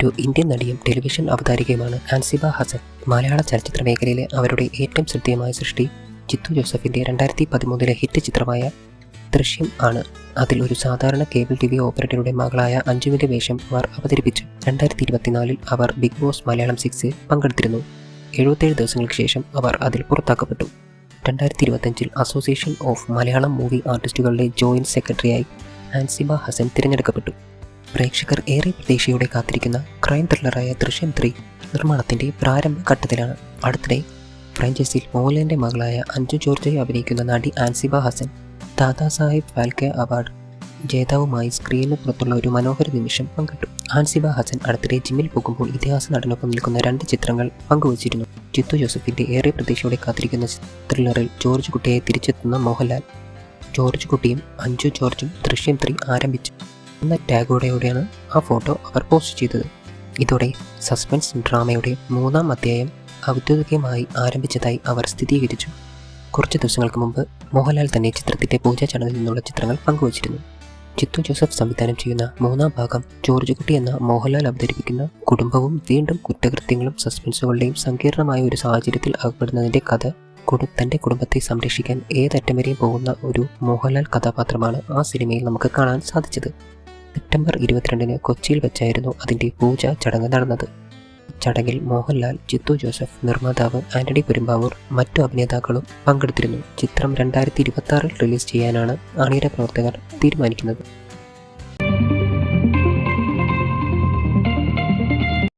ഒരു ഇന്ത്യൻ നടിയും ടെലിവിഷൻ അവതാരികയുമാണ് ആൻസിബ ഹസൻ. മലയാള ചലച്ചിത്ര മേഖലയിലെ അവരുടെ ഏറ്റവും ശ്രദ്ധേയമായ സൃഷ്ടി ജിത്തു ജോസഫിൻ്റെ 2013 ഹിറ്റ് ചിത്രമായ ദൃശ്യം ആണ്. അതിൽ ഒരു സാധാരണ കേബിൾ TV ഓപ്പറേറ്ററുടെ മകളായ അഞ്ജുവിൻ്റെ വേഷം അവർ അവതരിപ്പിച്ചു. 2024 അവർ ബിഗ് ബോസ് മലയാളം 6 പങ്കെടുത്തിരുന്നു. 77 ദിവസങ്ങൾക്ക് ശേഷം അവർ അതിൽ പുറത്താക്കപ്പെട്ടു. 2025 അസോസിയേഷൻ ഓഫ് മലയാളം മൂവി ആർട്ടിസ്റ്റുകളുടെ ജോയിന്റ് സെക്രട്ടറിയായി ആൻസിബ ഹസൻ തിരഞ്ഞെടുക്കപ്പെട്ടു. പ്രേക്ഷകർ ഏറെ പ്രതീക്ഷയോടെ കാത്തിരിക്കുന്ന ക്രൈം ത്രില്ലറായ ദൃശ്യം 3 നിർമ്മാണത്തിൻ്റെ പ്രാരംഭ ഘട്ടത്തിലാണ്. അടുത്തിടെ ഫ്രാഞ്ചൈസിൽ മോഹൻലാലിൻ്റെ മകളായ അഞ്ജു ജോർജയെ അഭിനയിക്കുന്ന നടി ആൻസിബ ഹസൻ ദാദാസാഹിബ് ഫാൽക്കെ അവാർഡ് ജേതാവുമായി സ്ക്രീനിന് പുറത്തുള്ള ഒരു മനോഹര നിമിഷം പങ്കിട്ടു. ആൻസിബ ഹസൻ അടുത്തിടെ ജിമ്മിൽ പോകുമ്പോൾ ഇതിഹാസ നടനൊപ്പം നിൽക്കുന്ന 2 ചിത്രങ്ങൾ പങ്കുവച്ചിരുന്നു. ജിത്തു ജോസഫിൻ്റെ ഏറെ പ്രതീക്ഷയോടെ കാത്തിരിക്കുന്ന ത്രില്ലറിൽ ജോർജ് കുട്ടിയെ തിരിച്ചെത്തുന്ന മോഹൻലാൽ, ജോർജ് കുട്ടിയും അഞ്ജു ജോർജും ദൃശ്യം 3 ആരംഭിച്ചു എന്ന ടാഗോടെയാണ് ആ ഫോട്ടോ അവർ പോസ്റ്റ് ചെയ്തത്. ഇതോടെ സസ്പെൻസ് ഡ്രാമയുടെ 3ാം അധ്യായം ഔദ്യോഗികമായി ആരംഭിച്ചതായി അവർ സ്ഥിരീകരിച്ചു. കുറച്ച് ദിവസങ്ങൾക്ക് മുമ്പ് മോഹൻലാൽ തന്നെ ചിത്രത്തിൻ്റെ പൂജാ ചടങ്ങിൽ നിന്നുള്ള ചിത്രങ്ങൾ പങ്കുവച്ചിരുന്നു. ജിത്തു ജോസഫ് സംവിധാനം ചെയ്യുന്ന 3ാം ഭാഗം ജോർജ് കുട്ടി എന്ന മോഹൻലാൽ അവതരിപ്പിക്കുന്ന കുടുംബവും വീണ്ടും കുറ്റകൃത്യങ്ങളും സസ്പെൻസുകളുടെയും സങ്കീർണമായ ഒരു സാഹചര്യത്തിൽ അകപ്പെടുന്നതിൻ്റെ കഥ. തൻ്റെ കുടുംബത്തെ സംരക്ഷിക്കാൻ ഏതറ്റം വരെയും പോകുന്ന ഒരു മോഹൻലാൽ കഥാപാത്രമാണ് ആ സിനിമയിൽ നമുക്ക് കാണാൻ സാധിച്ചത്. സെപ്റ്റംബർ 22 കൊച്ചിയിൽ വെച്ചായിരുന്നു അതിൻ്റെ പൂജാ ചടങ്ങ് നടന്നത്. ചടങ്ങിൽ മോഹൻലാൽ, ജിത്തു ജോസഫ്, നിർമ്മാതാവ് ആന്റണി പെരുമ്പാവൂർ, മറ്റു അഭിനേതാക്കളും പങ്കെടുത്തിരുന്നു. ചിത്രം 2026 റിലീസ് ചെയ്യാനാണ് അണിയറ പ്രവർത്തകർ തീരുമാനിക്കുന്നത്.